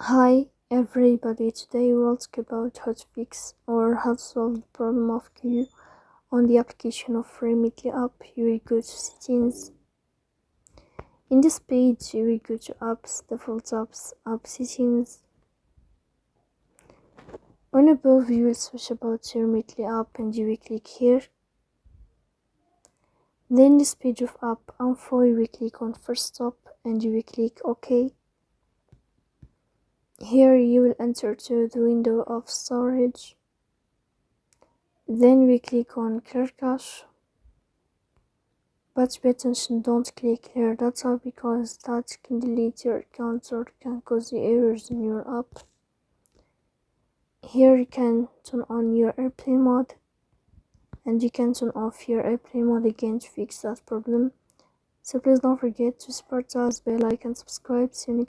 Hi everybody, today we'll talk about how to fix or how to solve the problem of queue on the application of Remitly app. You will go to settings. In this page you will go to apps, default apps, app settings. On above you will switch about your Remitly app and you will click here. Then this page of app info you will click on first stop and you will click OK. Here you will enter to the window of storage. Then we click on clear cache. But pay attention, don't click clear data because that can delete your account or can cause you errors in your app. Here you can turn on your airplane mode and you can turn off your airplane mode again to fix that problem. So please don't forget to support us by like and subscribe. See you next time.